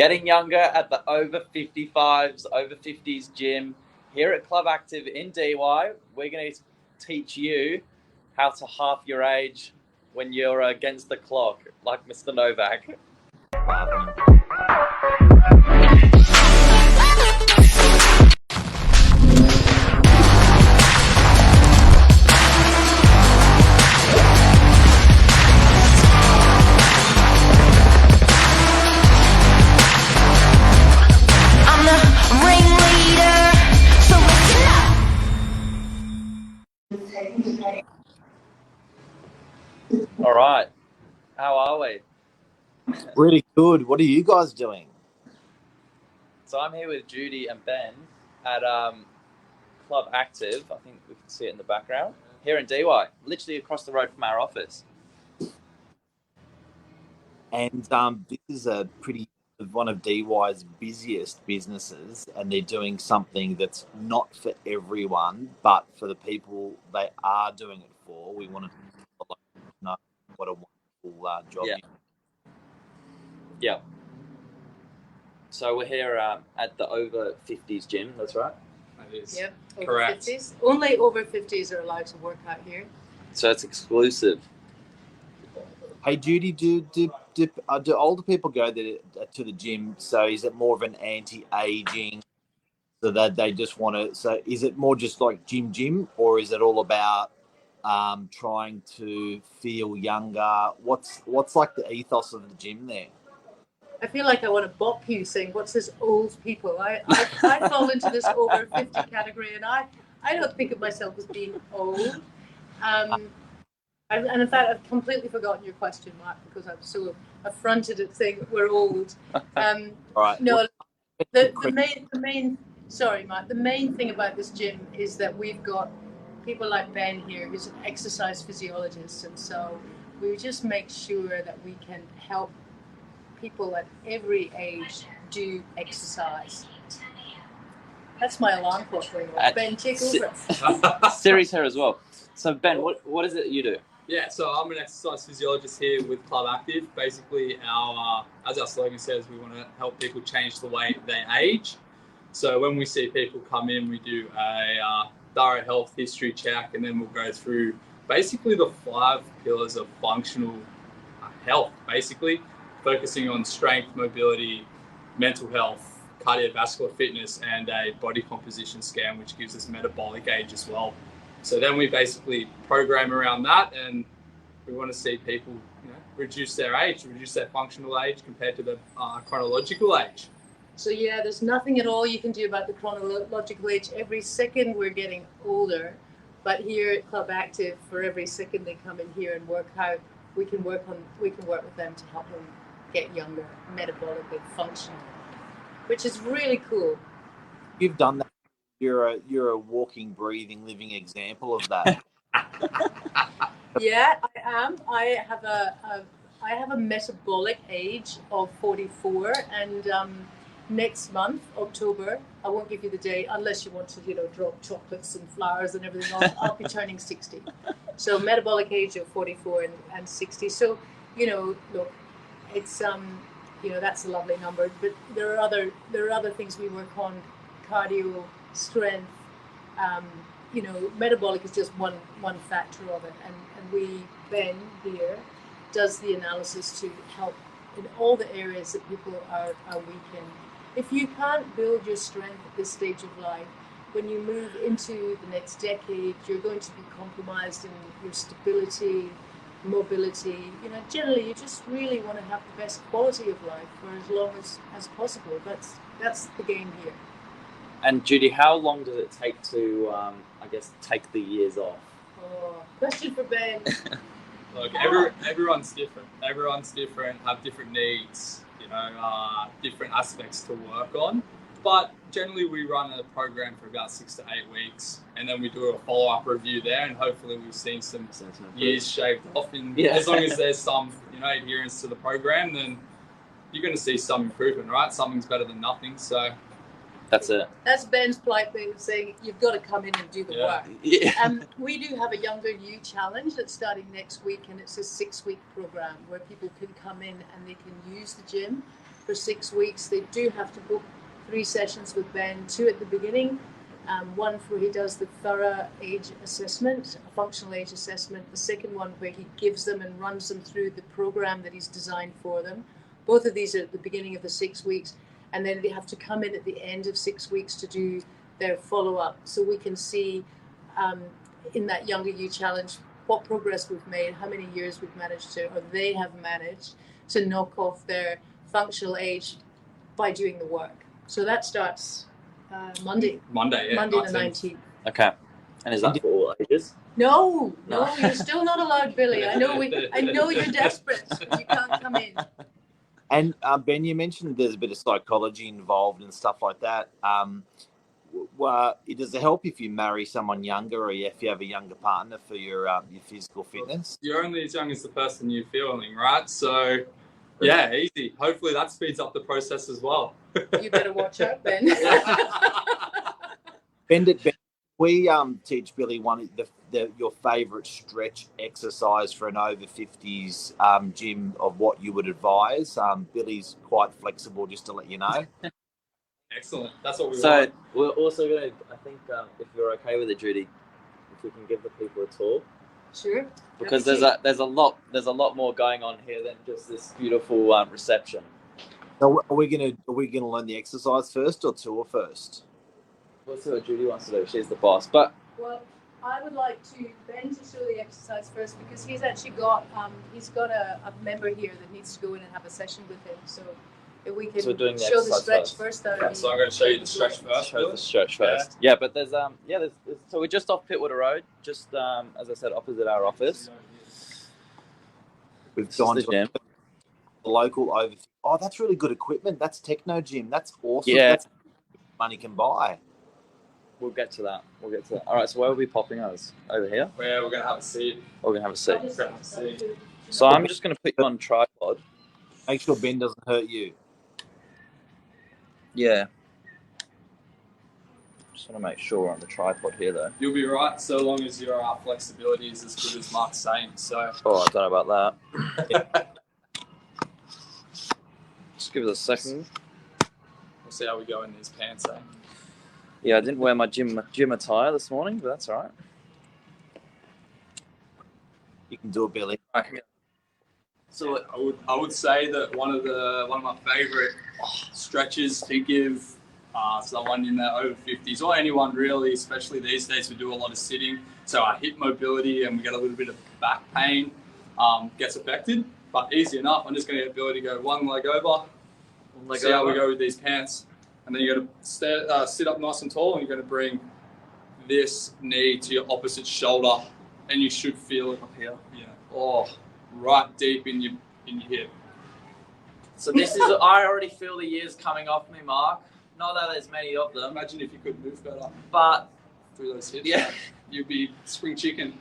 Getting younger at the over 55s, over 50s gym here at Club Active in DY. We're going to teach you how to half your age when you're against the clock, like Mr. Novak. All right. How are we? Really good. What are you guys doing? So I'm here with Judy and Ben at Club Active. I think we can see it in the background. Here in DY, literally across the road from our office. And this is one of DY's busiest businesses, and they're doing something that's not for everyone, but for the people they are doing it for. We want to know what a wonderful job you do. Yeah. So we're here at the over 50s gym. That's right. That is. Yep. Correct. 50s. Only over 50s are allowed to work out here. So it's exclusive. Hey, Judy, do older people go there to the gym? So is it more of an anti-aging, so that they just want to? So is it more just like gym, or is it all about trying to feel younger? What's like the ethos of the gym there? I feel like I want to bop you saying, what's this old people? I fall into this over 50 category, and I don't think of myself as being old. And in fact, I've completely forgotten your question, Mark, because I'm so affronted at saying that we're old. Right. No, the main thing about this gym is that we've got people like Ben here, who's an exercise physiologist, and so we just make sure that we can help people at every age do exercise. That's my alarm clock going off. Ben, take over. Siri's here as well. So Ben, what is it you do? Yeah, so I'm an exercise physiologist here with Club Active. Basically, as our slogan says, we want to help people change the way they age. So when we see people come in, we do a thorough health history check, and then we'll go through basically the 5 pillars of functional health, basically focusing on strength, mobility, mental health, cardiovascular fitness, and a body composition scan, which gives us metabolic age as well. So then we basically program around that, and we want to see people, reduce their age, reduce their functional age compared to the chronological age. So yeah, there's nothing at all you can do about the chronological age. Every second we're getting older, but here at Club Active, for every second they come in here and work out, we can work with them to help them get younger, metabolically functional, which is really cool. You've done that. You're a walking, breathing, living example of that. Yeah, I am. I have a metabolic age of 44, and next month, October, I won't give you the date unless you want to, drop chocolates and flowers and everything else. I'll be turning 60. So metabolic age of 44 and 60. So, look, it's that's a lovely number. But there are other things we work on: cardio, strength. Metabolic is just one factor of it, and Ben here does the analysis to help in all the areas that people are weak in. If you can't build your strength at this stage of life, when you move into the next decade, you're going to be compromised in your stability, mobility. Generally, you just really want to have the best quality of life for as long as possible. That's the game here. And Judy, how long does it take to, take the years off? Oh, question for Ben. Look, everyone's different. Everyone's different, have different needs, different aspects to work on. But generally we run a program for about 6 to 8 weeks, and then we do a follow-up review there, and hopefully we've seen some years shaved off. As long as there's some, adherence to the program, then you're going to see some improvement, right? Something's better than nothing. So That's it. That's Ben's polite way of saying you've got to come in and do the work. Yeah. We do have a Younger You Challenge that's starting next week, and it's a 6-week program where people can come in and they can use the gym for 6 weeks. They do have to book 3 sessions with Ben, 2 at the beginning, one where he does the thorough age assessment, a functional age assessment, the second one where he gives them and runs them through the program that he's designed for them. Both of these are at the beginning of the 6 weeks, and then they have to come in at the end of 6 weeks to do their follow-up, so we can see in that Younger You Challenge what progress we've made, how many years we've managed to, or they have managed to knock off their functional age by doing the work. So that starts Monday. Monday, the 19th. Okay. And is that for all ages? No, you're still not allowed, Billy. I know you're desperate. You can't come in. And Ben, you mentioned there's a bit of psychology involved and stuff like that. Does it help if you marry someone younger, or if you have a younger partner for your physical fitness? You're only as young as the person you're feeling, right? So, yeah, easy. Hopefully that speeds up the process as well. You better watch out, Ben. Ben, we teach Billy your favourite stretch exercise for an over 50s gym of what you would advise. Billy's quite flexible, just to let you know. Excellent. That's what we want. So we're also going to, I think, if you're okay with it, Judy, if we can give the people a tour. Sure. Because there's a lot more going on here than just this beautiful reception. So are we gonna learn the exercise first or tour first? We'll see what Judy wants to do. She's the boss. But I would like Ben to show the exercise first, because he's actually got a member here that needs to go in and have a session with him. So if we can show the stretch first. So I'm going to show you the stretch first. Show the stretch first. Yeah, but there's so we're just off Pittwater Road, just as I said, opposite our office. We've gone to the local over. Oh, that's really good equipment. That's Techno Gym. That's awesome. Yeah. That's money can buy. We'll get to that. All right, so where will we be popping us? Over here? Where we're going to have a seat. We're going to have a seat. So I'm just going to put you on tripod. Make sure Ben doesn't hurt you. Yeah. Just want to make sure we're on the tripod here, though. You'll be right, so long as your flexibility is as good as Mark's saying. So. Oh, I don't know about that. Just give it a second. We'll see how we go in these pants, eh? Yeah, I didn't wear my gym attire this morning, but that's all right. You can do it, Billy. So I would say that one of my favourite stretches to give someone in their over 50s, or anyone really, especially these days, we do a lot of sitting, so our hip mobility and we get a little bit of back pain gets affected. But easy enough. I'm just going to get Billy to go one leg over. See how we go with these pants. And then you're going to sit up nice and tall, and you're going to bring this knee to your opposite shoulder, and you should feel it up here. Yeah. Oh, right deep in your hip. So this is, I already feel the years coming off me, Mark. Not that there's many of them. Imagine if you could move better. But through those hips, yeah, you'd be spring chicken.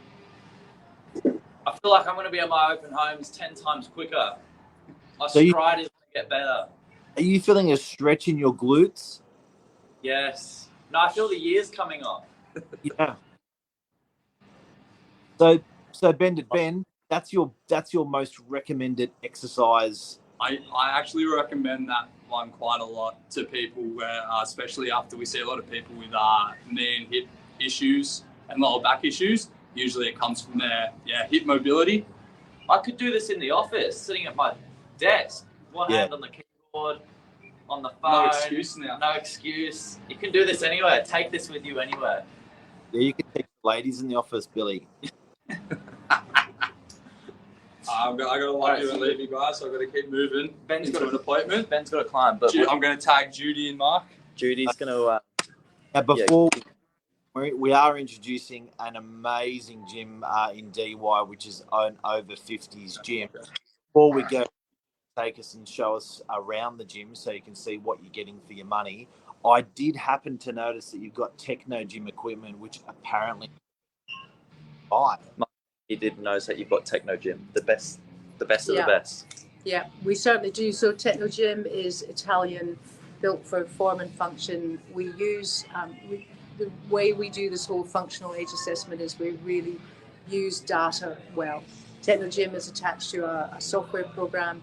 I feel like I'm going to be at my open homes 10 times quicker. My stride is going to get better. Are you feeling a stretch in your glutes? Yes. No, I feel the years coming off. Yeah. So Ben, that's your most recommended exercise. I actually recommend that one quite a lot to people, where especially after we see a lot of people with knee and hip issues and lower back issues. Usually it comes from their hip mobility. I could do this in the office, sitting at my desk, one hand on the keyboard, on the phone. No excuse now. No excuse. You can do this anywhere. Take this with you anywhere. Yeah, you can take the ladies in the office, Billy. I got to love you and leave you guys, so I've got to keep moving. Ben's got an appointment. Ben's got to climb, but I'm going to tag Judy and Mark. Judy's going to... Now, before we are introducing an amazing gym in DY, which is an over 50s gym. Before we go, take us and show us around the gym so you can see what you're getting for your money. I did happen to notice that you've got Techno Gym equipment, which apparently You did notice that you've got Techno Gym, the best of the best. Yeah, we certainly do. So Techno Gym is Italian built for form and function. We use the way we do this whole functional age assessment is we really use data well. Technogym is attached to a software program.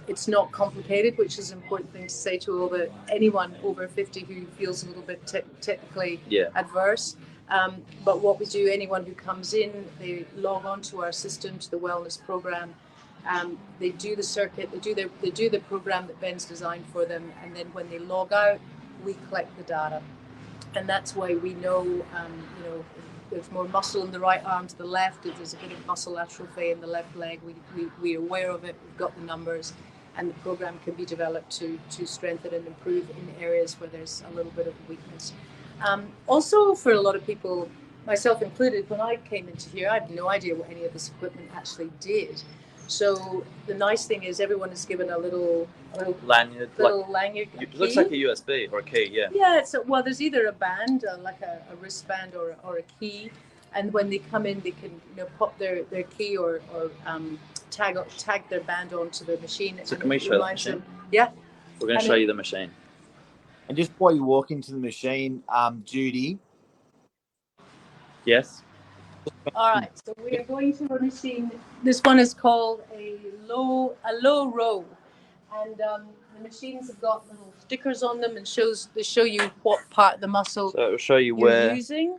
It's not complicated, which is an important thing to say to anyone over 50 who feels a little bit technically adverse. But what we do, anyone who comes in, they log on to our system, to the wellness program. They do the circuit, they do the program that Ben's designed for them, and then when they log out, we collect the data. And that's why we know, there's more muscle in the right arm to the left, if there's a bit of muscle atrophy in the left leg, we're aware of it, we've got the numbers, and the program can be developed to strengthen and improve in areas where there's a little bit of weakness. Also, for a lot of people, myself included, when I came into here, I had no idea what any of this equipment actually did. So the nice thing is everyone is given a little lanyard. Lanyard. It looks like a USB or a key, yeah. Yeah, there's either a band, like a wristband or a key, and when they come in, they can pop their key or tag their band onto the machine. So can we show the machine? Yeah. We're going to show you the machine. And just while you walk into the machine, Judy. Yes. All right, so we are going to a machine. This one is called a low row, and the machines have got little stickers on them and they show you what part of the muscle. So it will show you you're where using.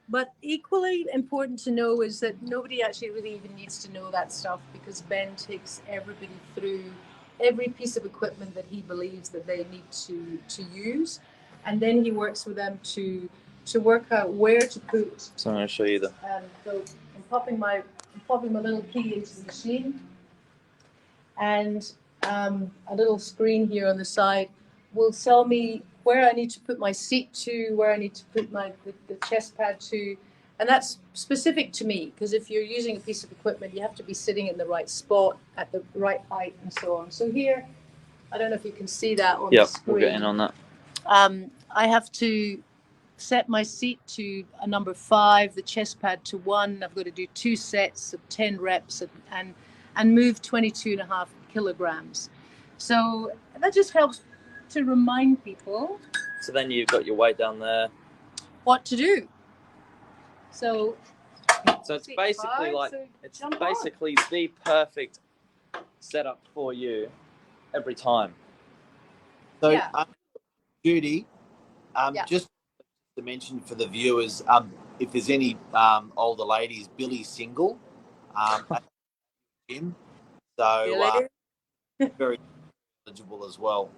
But equally important to know is that nobody actually really even needs to know that stuff, because Ben takes everybody through every piece of equipment that he believes that they need to use, and then he works with them to work out where to put. So I'm going to show you the. So I'm popping my little key into the machine, and a little screen here on the side will tell me where I need to put my seat to, where I need to put the chest pad to, and that's specific to me, because if you're using a piece of equipment, you have to be sitting in the right spot at the right height and so on. So here, I don't know if you can see that on the screen. We'll get in on that. I have to set my seat to a number 5, the chest pad to 1. I've got to do 2 sets of 10 reps and move 22.5 kilograms. So that just helps to remind people. So then you've got your weight down there. What to do. So it's basically basically the perfect setup for you every time. So Judy, just to mention for the viewers, if there's any older ladies, Billy's single at the gym, so very eligible as well.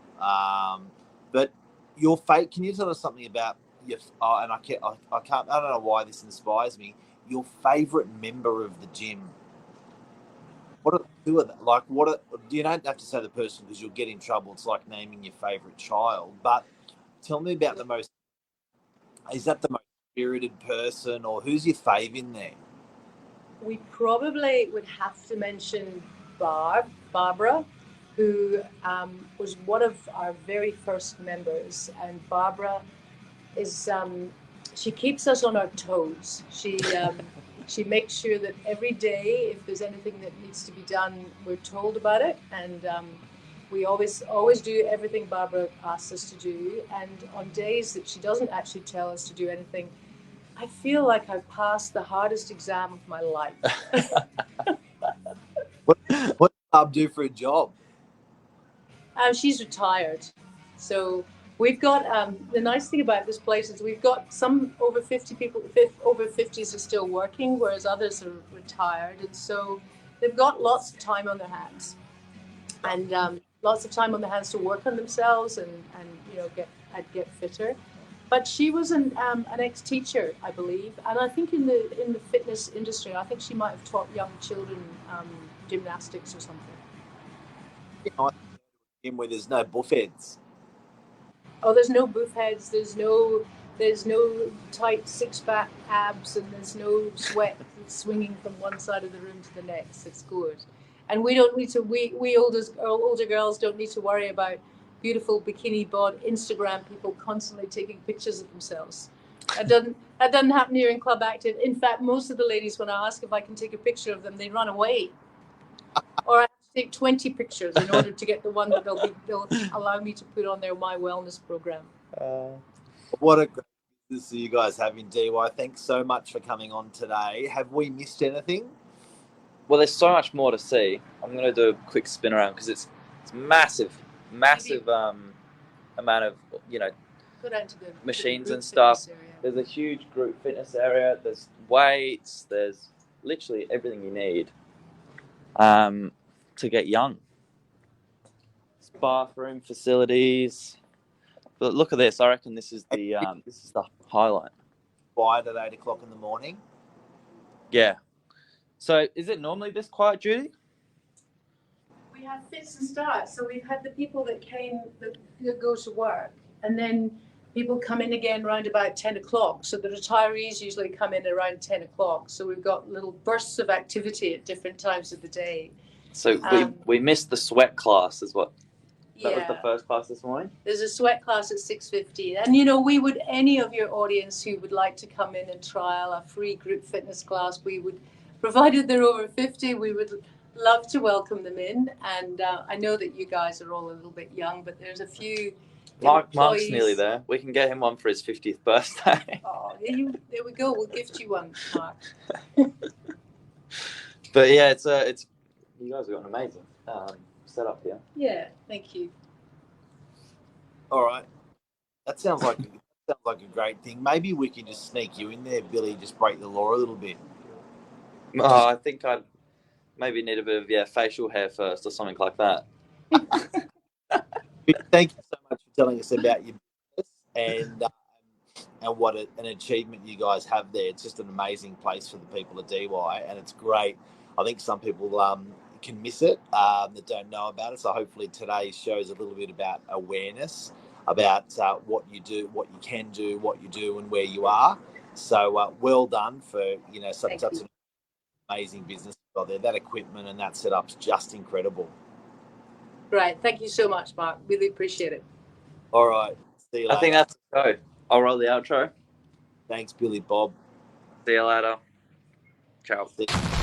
But your fate, can you tell us something about your? And I can't. I don't know why this inspires me. Your favourite member of the gym. Who are they? Like, you don't have to say the person, because you'll get in trouble. It's like naming your favourite child. But tell me about is that the most spirited person, or who's your fave in there? We probably would have to mention Barbara, who was one of our very first members. And Barbara is, she keeps us on our toes. She makes sure that every day, if there's anything that needs to be done, we're told about it. And we always do everything Barbara asks us to do. And on days that she doesn't actually tell us to do anything, I feel like I've passed the hardest exam of my life. What does Barb do for a job? She's retired. So we've got, the nice thing about this place is we've got some over 50 people, over 50s are still working, whereas others are retired. And so they've got lots of time on their hands. And lots of time on their hands to work on themselves and get fitter. But she was an ex-teacher, I believe, and I think in the fitness industry, I think she might have taught young children gymnastics or something. Where there's no buffheads. Oh, there's no buffheads. There's no tight 6-pack abs, and there's no sweat swinging from one side of the room to the next. It's good. And we don't need to. We older girls don't need to worry about beautiful bikini bod Instagram people constantly taking pictures of themselves. That doesn't happen here in Club Active. In fact, most of the ladies, when I ask if I can take a picture of them, they run away, or I have to take 20 pictures in order to get the one that they'll allow me to put on their My Wellness program. What a great business you guys have in DY. Thanks so much for coming on today. Have we missed anything? Well, there's so much more to see. I'm going to do a quick spin around because it's massive amount of, Go down to the machines group and stuff. fitness area. There's a huge group fitness area. There's weights. There's literally everything you need to get young. Bathroom facilities. But look at this. I reckon this is the highlight. Quiet at 8 o'clock in the morning. Yeah. So is it normally this quiet, Judy? We have fits and starts. So we've had the people that go to work, and then people come in again around about 10 o'clock. So the retirees usually come in around 10 o'clock. So we've got little bursts of activity at different times of the day. So we missed the sweat class as well. That was the first class this morning? There's a sweat class at 6:15. And, we would, any of your audience who would like to come in and trial a free group fitness class, we would, provided they're over 50, we would love to welcome them in. And I know that you guys are all a little bit young, but there's a few Mark's nearly there. We can get him one for his 50th birthday. Oh, there we go. We'll gift you one, Mark. But yeah, it's you guys have got an amazing setup here. Yeah, thank you. All right, that sounds like a great thing. Maybe we can just sneak you in there, Billy. Just break the law a little bit. Oh, I think I'd maybe need a bit of facial hair first or something like that. Thank you so much for telling us about your business and what an achievement you guys have there. It's just an amazing place for the people of DY, and it's great. I think some people can miss it that don't know about it. So hopefully today shows a little bit about awareness about what you do, what you can do, what you do, and where you are. So well done for such an amazing business out there. That equipment and that setup's just incredible. Right. Thank you so much, Mark. Really appreciate it. All right. See you later. I think that's the go. I'll roll the outro. Thanks, Billy Bob. See you later. Ciao. See you.